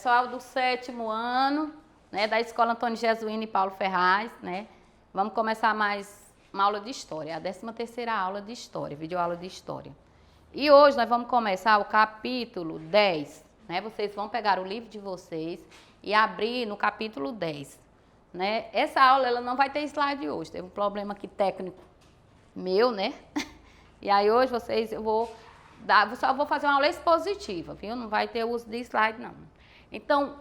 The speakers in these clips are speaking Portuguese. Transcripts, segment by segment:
pessoal do 7º ano, né, da Escola Antônio Jesuíno e Paulo Ferraz, né? Vamos começar mais uma aula de História, a 13ª aula de História, videoaula de História. E hoje nós vamos começar o capítulo 10, né? Vocês vão pegar o livro de vocês e abrir no capítulo 10, né? Essa aula ela não vai ter slide hoje, teve um problema aqui técnico meu, né? E aí hoje só vou fazer uma aula expositiva, viu? Não vai ter uso de slide, não. Então,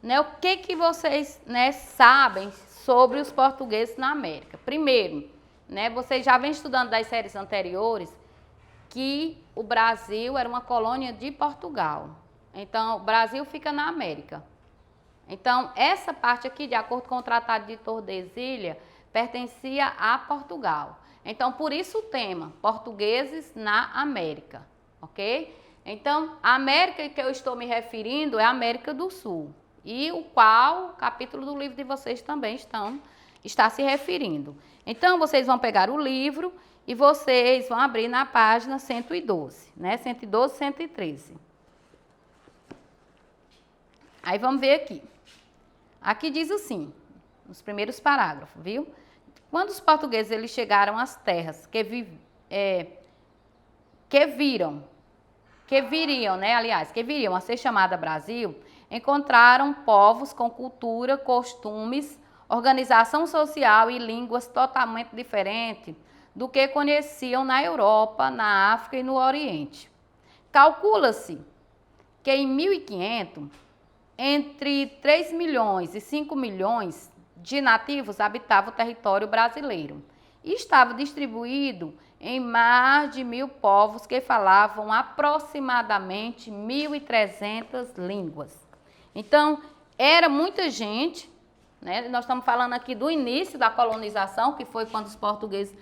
né, o que vocês, né, sabem sobre os portugueses na América? Primeiro, né, vocês já vêm estudando das séries anteriores que o Brasil era uma colônia de Portugal. Então, o Brasil fica na América. Então, essa parte aqui, de acordo com o Tratado de Tordesilhas, pertencia a Portugal. Então, por isso o tema, portugueses na América, ok? Então, a América que eu estou me referindo é a América do Sul, e o qual o capítulo do livro de vocês também está se referindo. Então, vocês vão pegar o livro e vocês vão abrir na página 112, né? 112, 113. Aí, vamos ver aqui. Aqui diz assim, nos primeiros parágrafos, viu? Quando os portugueses eles chegaram às terras que viriam a ser chamada Brasil, encontraram povos com cultura, costumes, organização social e línguas totalmente diferentes do que conheciam na Europa, na África e no Oriente. Calcula-se que em 1500, entre 3 milhões e 5 milhões de nativos habitavam o território brasileiro e estava distribuído em mais de 1000 povos que falavam aproximadamente 1.300 línguas. Então, era muita gente, né? Nós estamos falando aqui do início da colonização, que foi quando os portugueses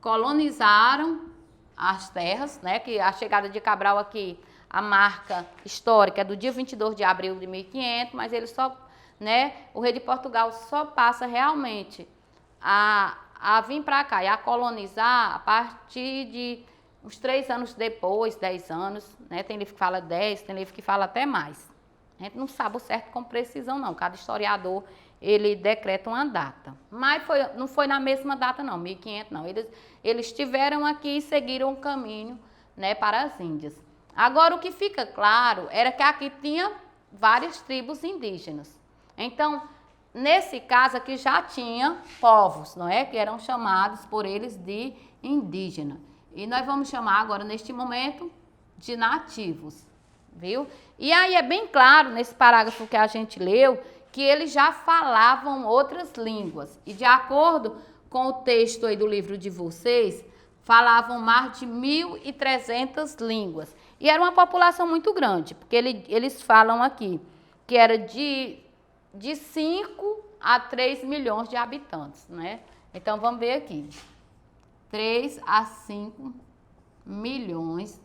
colonizaram as terras, né? Que a chegada de Cabral aqui, a marca histórica é do dia 22 de abril de 1500, mas ele só, né, o rei de Portugal só passa realmente a vir para cá e a colonizar a partir de uns 3 anos depois, 10 anos, né? Tem livro que fala 10, tem livro que fala até mais. A gente não sabe o certo com precisão, não. Cada historiador, ele decreta uma data. Mas não foi na mesma data, não, 1500, não. Eles estiveram aqui e seguiram o caminho, né, para as Índias. Agora, o que fica claro era que aqui tinha várias tribos indígenas. Então, nesse caso aqui já tinha povos, não é? Que eram chamados por eles de indígena. E nós vamos chamar agora, neste momento, de nativos, viu? E aí é bem claro, nesse parágrafo que a gente leu, que eles já falavam outras línguas. E de acordo com o texto aí do livro de vocês, falavam mais de 1.300 línguas. E era uma população muito grande, porque eles falam aqui que era de 5 a 3 milhões de habitantes, né? Então, vamos ver aqui. 3 a 5 milhões,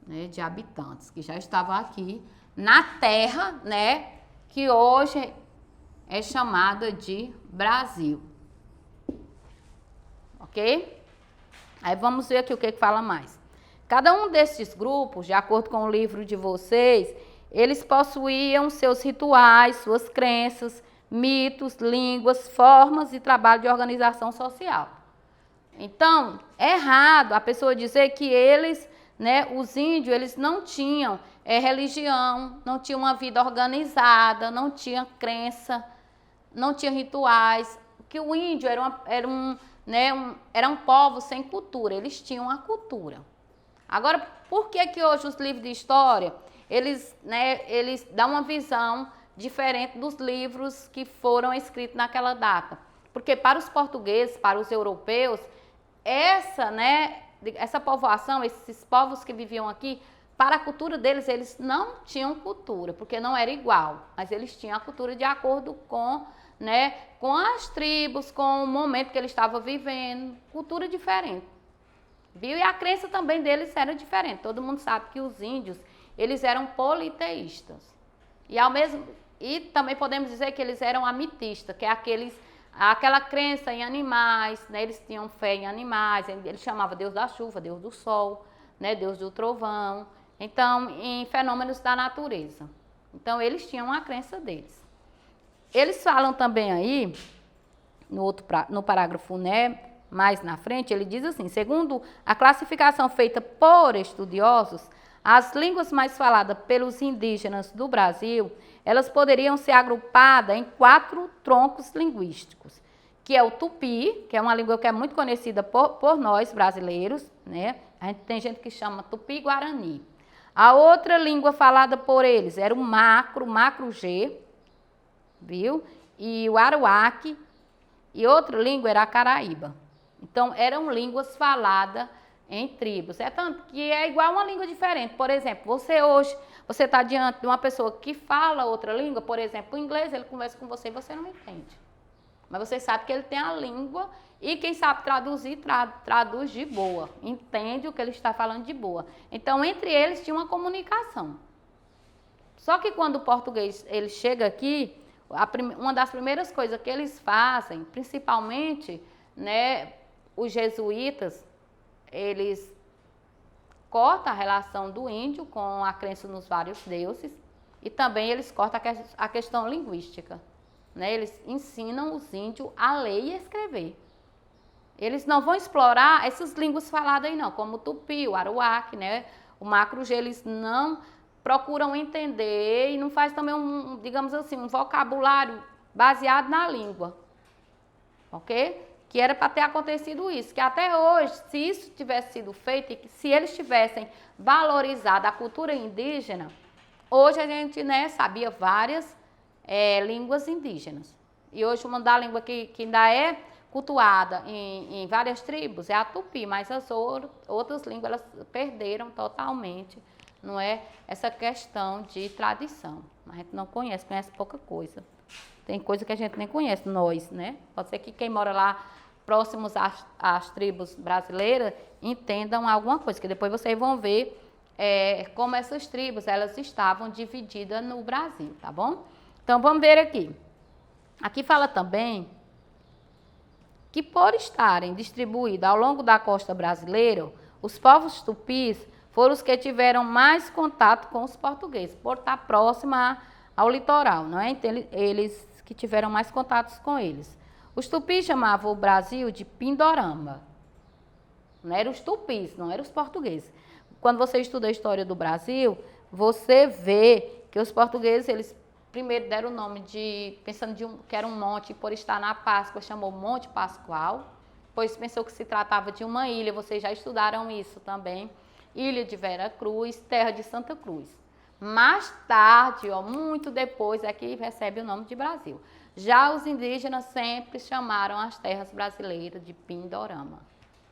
né, de habitantes que já estavam aqui na terra, né, que hoje é chamada de Brasil. Ok? Aí vamos ver aqui o que fala mais. Cada um desses grupos, de acordo com o livro de vocês, eles possuíam seus rituais, suas crenças, mitos, línguas, formas e trabalho de organização social. Então, é errado a pessoa dizer que eles, né, os índios, eles não tinham religião, não tinham uma vida organizada, não tinham crença, não tinham rituais. Que o índio era um povo sem cultura, eles tinham a cultura. Agora, por que hoje os livros de história, eles dão uma visão diferente dos livros que foram escritos naquela data? Porque para os portugueses, para os europeus, essa povoação, esses povos que viviam aqui, para a cultura deles, eles não tinham cultura, porque não era igual, mas eles tinham a cultura de acordo com, né, com as tribos, com o momento que eles estavam vivendo, cultura diferente. Viu? E a crença também deles era diferente. Todo mundo sabe que os índios, eles eram politeístas. E também podemos dizer que eles eram amitistas, que é aquela crença em animais, né? Eles tinham fé em animais, eles chamavam Deus da chuva, Deus do sol, né? Deus do trovão. Então, em fenômenos da natureza. Então, eles tinham a crença deles. Eles falam também aí, no parágrafo, né, mais na frente, ele diz assim, segundo a classificação feita por estudiosos, as línguas mais faladas pelos indígenas do Brasil, elas poderiam ser agrupadas em 4 troncos linguísticos, que é o tupi, que é uma língua que é muito conhecida por nós brasileiros, né? Tem gente que chama tupi-guarani. A outra língua falada por eles era o macro-G, viu? E o aruaque, e outra língua era a caraíba. Então, eram línguas faladas em tribos. É tanto que é igual uma língua diferente. Por exemplo, você está diante de uma pessoa que fala outra língua, por exemplo, o inglês, ele conversa com você e você não entende. Mas você sabe que ele tem a língua e quem sabe traduzir, traduz de boa. Entende o que ele está falando de boa. Então, entre eles tinha uma comunicação. Só que quando o português ele chega aqui, uma das primeiras coisas que eles fazem, principalmente, né, os jesuítas, eles cortam a relação do índio com a crença nos vários deuses e também eles cortam a questão linguística. Né? Eles ensinam os índios a ler e escrever. Eles não vão explorar essas línguas faladas aí não, como o tupi, o aruaque, né? O macro-G, eles não procuram entender e não faz também digamos assim, um vocabulário baseado na língua. Ok? Que era para ter acontecido isso, que até hoje, se isso tivesse sido feito e se eles tivessem valorizado a cultura indígena, hoje a gente, né, sabia várias línguas indígenas. E hoje uma da língua que ainda é cultuada em várias tribos é a tupi, mas as outras línguas elas perderam totalmente, não é, essa questão de tradição. A gente não conhece pouca coisa. Tem coisa que a gente nem conhece, nós, né? Pode ser que quem mora lá próximos às tribos brasileiras entendam alguma coisa, que depois vocês vão ver como essas tribos elas estavam divididas no Brasil, tá bom? Então vamos ver aqui. Aqui fala também que por estarem distribuídos ao longo da costa brasileira, os povos tupis foram os que tiveram mais contato com os portugueses, por estar próximo ao litoral, não é? Então, eles que tiveram mais contatos com eles. Os tupis chamavam o Brasil de Pindorama. Não eram os tupis, não eram os portugueses. Quando você estuda a história do Brasil, você vê que os portugueses, eles primeiro deram o nome pensando que era um monte, por estar na Páscoa, chamou Monte Pascoal. Depois pensou que se tratava de uma ilha, vocês já estudaram isso também. Ilha de Vera Cruz, terra de Santa Cruz. Mais tarde, muito depois, é que recebe o nome de Brasil. Já os indígenas sempre chamaram as terras brasileiras de Pindorama,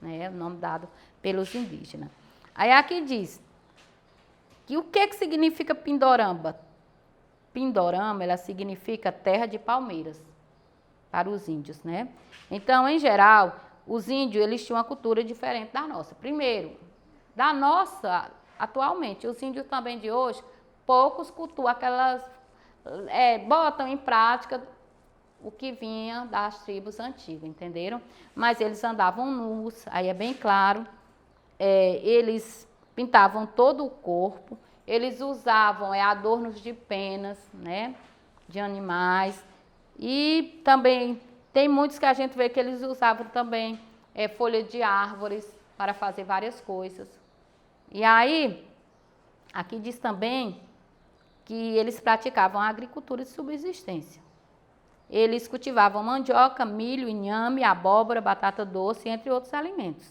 né? O nome dado pelos indígenas. Aí aqui diz que o que significa Pindorama? Pindorama, ela significa terra de palmeiras para os índios, né? Então, em geral, os índios, eles tinham uma cultura diferente da nossa. Primeiro, da nossa, atualmente, os índios também de hoje, poucos cultuam botam em prática o que vinha das tribos antigas, entenderam? Mas eles andavam nus, aí é bem claro, eles pintavam todo o corpo, eles usavam adornos de penas, né, de animais, e também tem muitos que a gente vê que eles usavam também folha de árvores para fazer várias coisas. E aí, aqui diz também que eles praticavam a agricultura de subsistência. Eles cultivavam mandioca, milho, inhame, abóbora, batata doce, entre outros alimentos.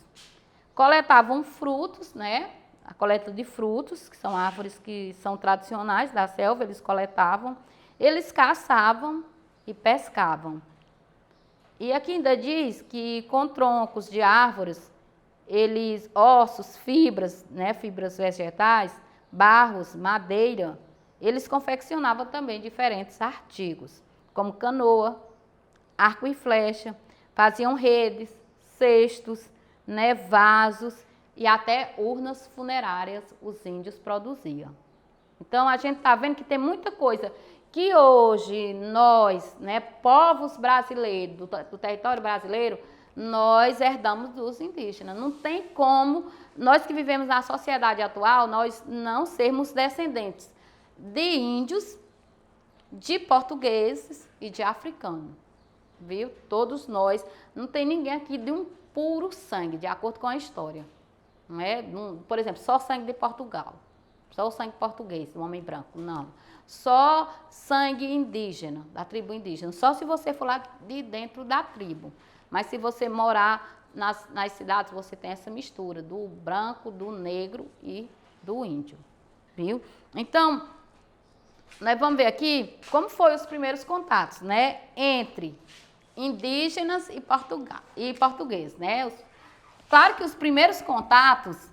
Coletavam frutos, né? A coleta de frutos, que são árvores que são tradicionais da selva, eles coletavam. Eles caçavam e pescavam. E aqui ainda diz que com troncos de árvores, ossos, fibras, né? Fibras vegetais, barros, madeira, eles confeccionavam também diferentes artigos, como canoa, arco e flecha, faziam redes, cestos, né, vasos e até urnas funerárias os índios produziam. Então, a gente está vendo que tem muita coisa que hoje nós, né, povos brasileiros, do território brasileiro, nós herdamos dos indígenas. Não tem como nós que vivemos na sociedade atual, nós não sermos descendentes de índios, de portugueses e de africanos, viu? Todos nós, não tem ninguém aqui de um puro sangue, de acordo com a história, não é? Por exemplo, só sangue de Portugal, só o sangue português, do homem branco, não. Só sangue indígena, da tribo indígena, só se você for lá de dentro da tribo. Mas se você morar nas cidades, você tem essa mistura do branco, do negro e do índio, viu? Então, nós vamos ver aqui como foram os primeiros contatos, né, entre indígenas e portugueses, né? Claro que os primeiros contatos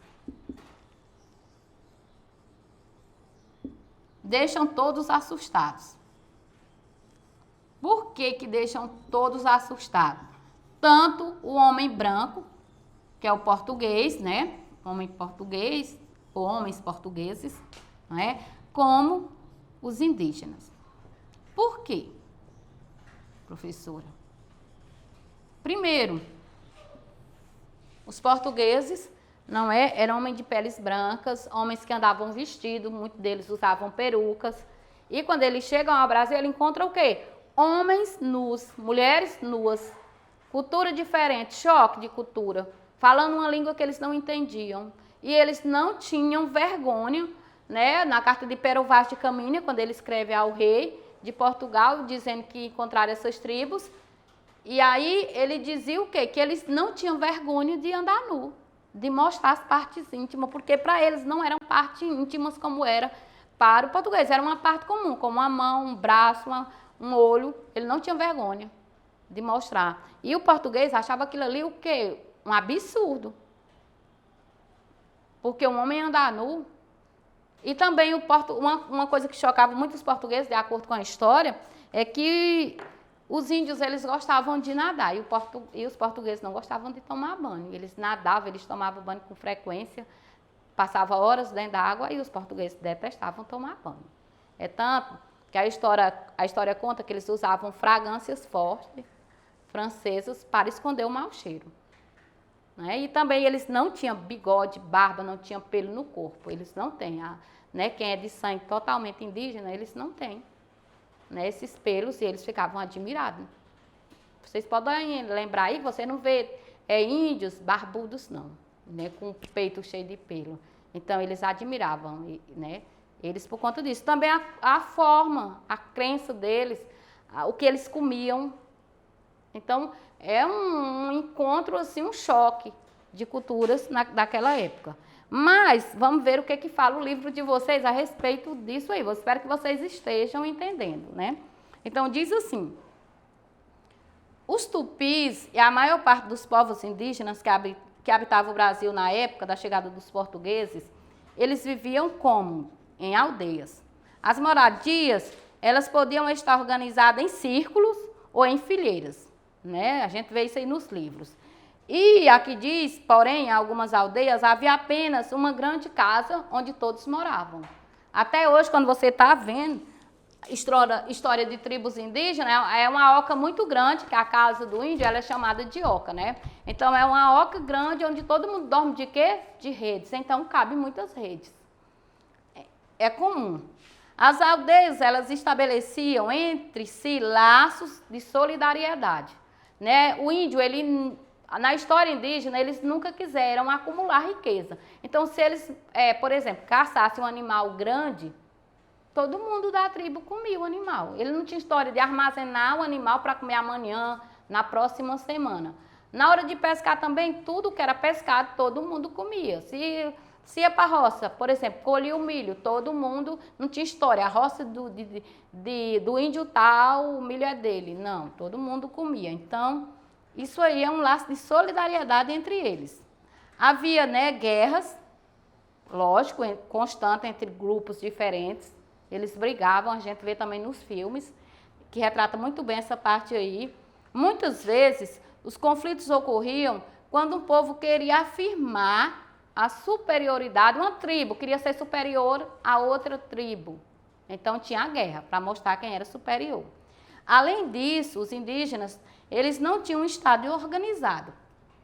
deixam todos assustados. Por que que deixam todos assustados? Tanto o homem branco, que é o português, né? Homem português, ou homens portugueses, né? Como os indígenas. Por quê, professora? Primeiro, os portugueses não é, eram homens de peles brancas, homens que andavam vestidos, muitos deles usavam perucas. E quando eles chegam ao Brasil, ele encontra o quê? Homens nus, mulheres nuas, cultura diferente, choque de cultura, falando uma língua que eles não entendiam. E eles não tinham vergonha, né? Na carta de Pero Vaz de Caminha, quando ele escreve ao rei de Portugal, dizendo que encontraram essas tribos. E aí ele dizia o quê? Que eles não tinham vergonha de andar nu, de mostrar as partes íntimas, porque para eles não eram partes íntimas como era para o português. Era uma parte comum, como uma mão, um braço, um olho. Ele não tinha vergonha de mostrar. E o português achava aquilo ali o quê? Um absurdo. Porque um homem andar nu. E também uma coisa que chocava muito os portugueses, de acordo com a história, é que os índios eles gostavam de nadar e os portugueses não gostavam de tomar banho. Eles nadavam, eles tomavam banho com frequência, passavam horas dentro da água e os portugueses detestavam tomar banho. É tanto que a história conta que eles usavam fragrâncias fortes, francesas, para esconder o mau cheiro. Né? E também eles não tinham bigode, barba, não tinham pelo no corpo. Eles não têm. Né? Quem é de sangue totalmente indígena, eles não têm, né? Esses pelos, e eles ficavam admirados. Vocês podem lembrar aí, você não vê índios barbudos, não, né? Com o peito cheio de pelo. Então, eles admiravam, né? Eles por conta disso. Também a forma, a crença deles, o que eles comiam. Então, é um encontro, assim, um choque de culturas daquela época. Mas, vamos ver o que fala o livro de vocês a respeito disso aí. Eu espero que vocês estejam entendendo, né? Então, diz assim: os tupis e a maior parte dos povos indígenas que habitavam o Brasil na época da chegada dos portugueses, eles viviam como? Em aldeias. As moradias, elas podiam estar organizadas em círculos ou em fileiras, né? A gente vê isso aí nos livros. E aqui diz, porém, em algumas aldeias havia apenas uma grande casa onde todos moravam. Até hoje, quando você está vendo história de tribos indígenas, é uma oca muito grande, que a casa do índio ela é chamada de oca, né? Então, é uma oca grande onde todo mundo dorme de quê? De redes. Então, cabe muitas redes. É comum. As aldeias, elas estabeleciam entre si laços de solidariedade, né? O índio, ele... Na história indígena, eles nunca quiseram acumular riqueza. Então, se eles, por exemplo, caçassem um animal grande, todo mundo da tribo comia o animal. Ele não tinha história de armazenar o animal para comer amanhã, na próxima semana. Na hora de pescar também, tudo que era pescado, todo mundo comia. Se ia para a roça, por exemplo, colhia o milho, todo mundo, não tinha história, a roça do índio tal, o milho é dele. Não, todo mundo comia. Então... isso aí é um laço de solidariedade entre eles. Havia, né, guerras, lógico, constantes entre grupos diferentes. Eles brigavam, a gente vê também nos filmes, que retrata muito bem essa parte aí. Muitas vezes, os conflitos ocorriam quando um povo queria afirmar a superioridade. Uma tribo queria ser superior a outra tribo. Então, tinha a guerra para mostrar quem era superior. Além disso, os indígenas... eles não tinham um estado organizado,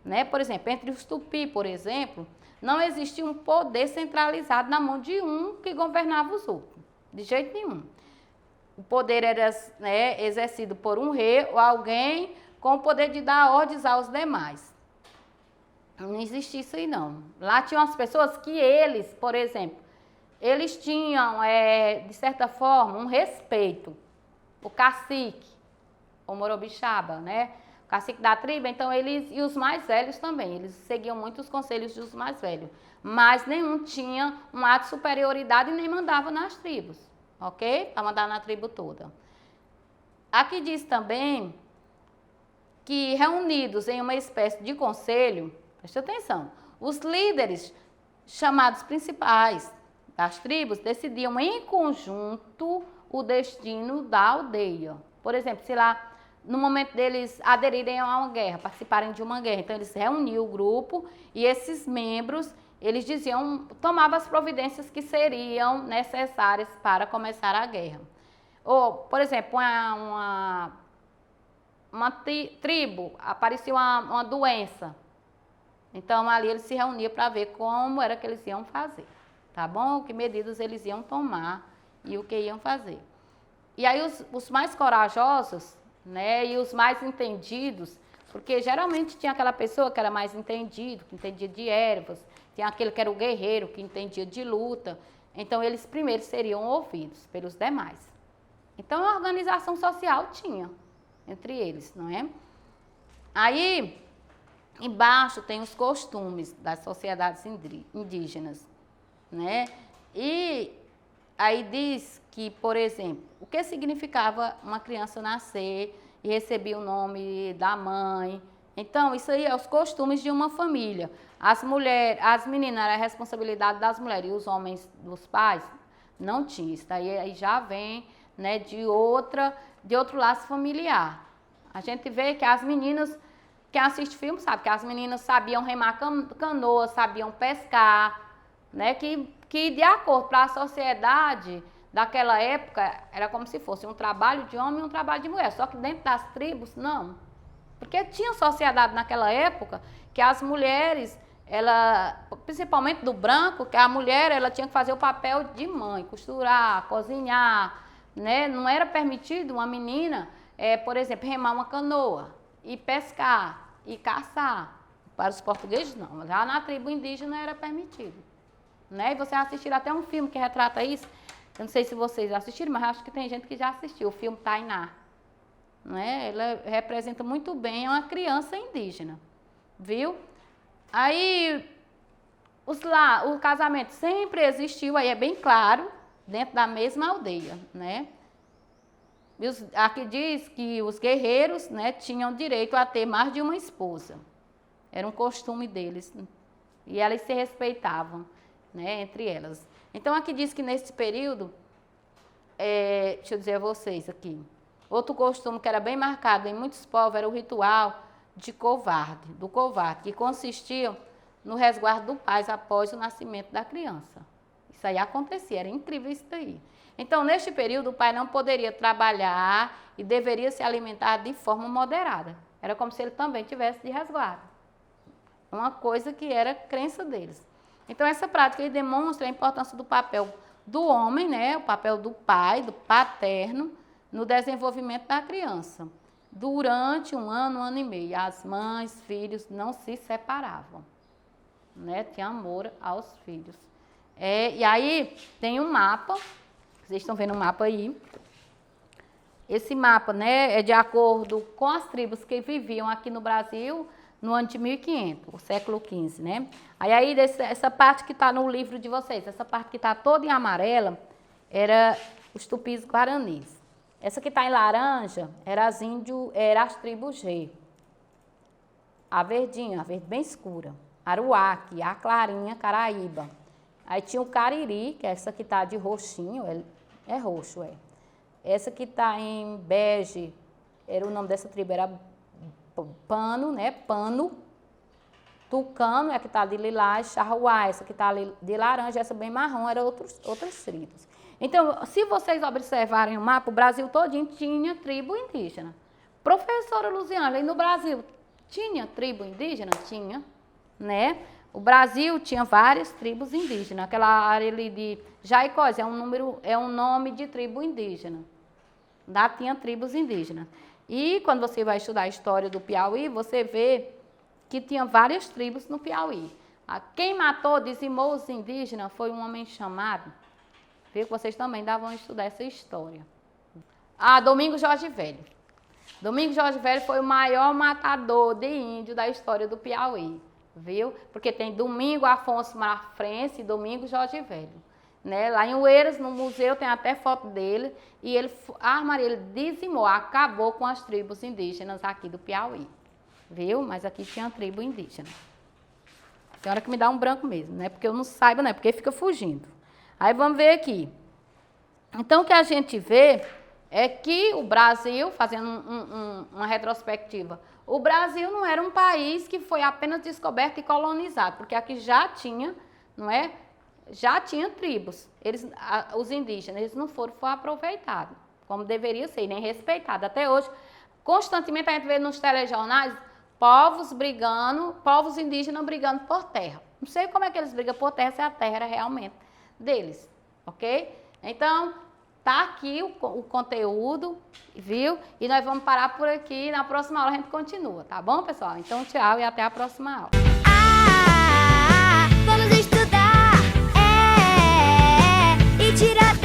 né? Por exemplo, entre os tupi, por exemplo, não existia um poder centralizado na mão de um que governava os outros, de jeito nenhum. O poder era, né, exercido por um rei ou alguém com o poder de dar ordens aos demais. Não existia isso aí, não. Lá tinham as pessoas que eles, por exemplo, eles tinham, de certa forma, um respeito. O cacique, o Morobixaba, né? O cacique da tribo, então eles, e os mais velhos também, eles seguiam muito os conselhos dos mais velhos. Mas nenhum tinha um ato de superioridade e nem mandava nas tribos, ok? Para mandar na tribo toda. Aqui diz também que reunidos em uma espécie de conselho, preste atenção, os líderes chamados principais das tribos decidiam em conjunto o destino da aldeia. Por exemplo, se lá no momento deles aderirem a uma guerra, participarem de uma guerra, então eles reuniam o grupo e esses membros, eles diziam, tomavam as providências que seriam necessárias para começar a guerra. Ou, por exemplo, uma tribo, aparecia uma doença. Então, ali eles se reuniam para ver como era que eles iam fazer, tá bom? Que medidas eles iam tomar e o que iam fazer. E aí os mais corajosos, né, e os mais entendidos, porque geralmente tinha aquela pessoa que era mais entendido, que entendia de ervas, tinha aquele que era o guerreiro, que entendia de luta. Então, eles primeiro seriam ouvidos pelos demais. Então, a organização social tinha entre eles, não é? Aí, embaixo tem os costumes das sociedades indígenas, né? E aí diz que, por exemplo, o que significava uma criança nascer e receber o nome da mãe. Então, isso aí é os costumes de uma família. As meninas era a responsabilidade das mulheres e os homens dos pais não tinham. Isso aí já vem, né, de outro laço familiar. A gente vê que as meninas, quem assiste filme sabe que as meninas sabiam remar canoa, sabiam pescar, né, que de acordo para a sociedade daquela época era como se fosse um trabalho de homem e um trabalho de mulher, só que dentro das tribos não. Porque tinha sociedade naquela época que as mulheres, principalmente do branco, que a mulher ela tinha que fazer o papel de mãe, costurar, cozinhar, né? Não era permitido uma menina, por exemplo, remar uma canoa e pescar e caçar. Para os portugueses não, já na tribo indígena era permitido, né? E vocês assistiram até um filme que retrata isso. Eu não sei se vocês assistiram, mas acho que tem gente que já assistiu, o filme Tainá. Né? Ela representa muito bem uma criança indígena, viu? Aí, o casamento sempre existiu, aí é bem claro, dentro da mesma aldeia, né? Aqui diz que os guerreiros, né, tinham direito a ter mais de uma esposa. Era um costume deles. E elas se respeitavam, né, entre elas. Então, aqui diz que nesse período, deixa eu dizer a vocês aqui, outro costume que era bem marcado em muitos povos era o ritual do covarde, que consistia no resguardo do pai após o nascimento da criança. Isso aí acontecia, era incrível isso daí. Então, neste período, o pai não poderia trabalhar e deveria se alimentar de forma moderada. Era como se ele também tivesse de resguardo. Uma coisa que era crença deles. Então, essa prática aí demonstra a importância do papel do homem, né, o papel do pai, do paterno, no desenvolvimento da criança. Durante um ano e meio, as mães, filhos não se separavam, né, tinha amor aos filhos. E aí tem um mapa, vocês estão vendo o mapa aí. Esse mapa, né, é de acordo com as tribos que viviam aqui no Brasil no ano de 1500, o século XV, né? Aí essa parte que está no livro de vocês, essa parte que está toda em amarela, era os tupis guaranis. Essa que está em laranja era as tribos G. A verdinha, a verde bem escura. Aruaque, a clarinha, Caraíba. Aí tinha o Cariri, que é essa que está de roxinho, é roxo, é. Essa que está em bege, o nome dessa tribo era Pano, né? Pano. Tucano é a que está de lilás, Charruá, essa que está de laranja, essa bem marrom, eram outras tribos. Então, se vocês observarem o mapa, o Brasil todinho tinha tribo indígena. Professora Luziana, aí no Brasil tinha tribo indígena? Tinha, né? O Brasil tinha várias tribos indígenas. Aquela área ali de Jaicós é um nome de tribo indígena. Lá tinha tribos indígenas. E quando você vai estudar a história do Piauí, você vê que tinha várias tribos no Piauí. Quem matou, dizimou os indígenas foi um homem chamado, viu que vocês também vão estudar essa história. Domingos Jorge Velho. Domingos Jorge Velho foi o maior matador de índio da história do Piauí, viu? Porque tem Domingo Afonso Mafrense e Domingos Jorge Velho. Né? Lá em Oeiras, no museu, tem até foto dele. E ele dizimou, acabou com as tribos indígenas aqui do Piauí. Viu? Mas aqui tinha tribo indígena. Tem hora que me dá um branco mesmo, né? Porque eu não saiba, né? Porque fica fugindo. Aí vamos ver aqui. Então, o que a gente vê é que o Brasil, fazendo uma retrospectiva, o Brasil não era um país que foi apenas descoberto e colonizado, porque aqui já tinha, não é? Já tinha tribos, os indígenas, eles não foram aproveitados, como deveria ser, nem respeitados. Até hoje, constantemente a gente vê nos telejornais povos indígenas brigando por terra. Não sei como é que eles brigam por terra, se a terra era realmente deles, ok? Então, tá aqui o conteúdo, viu? E nós vamos parar por aqui, na próxima aula a gente continua, tá bom, pessoal? Então, tchau e até a próxima aula. Vamos estudar, e tirar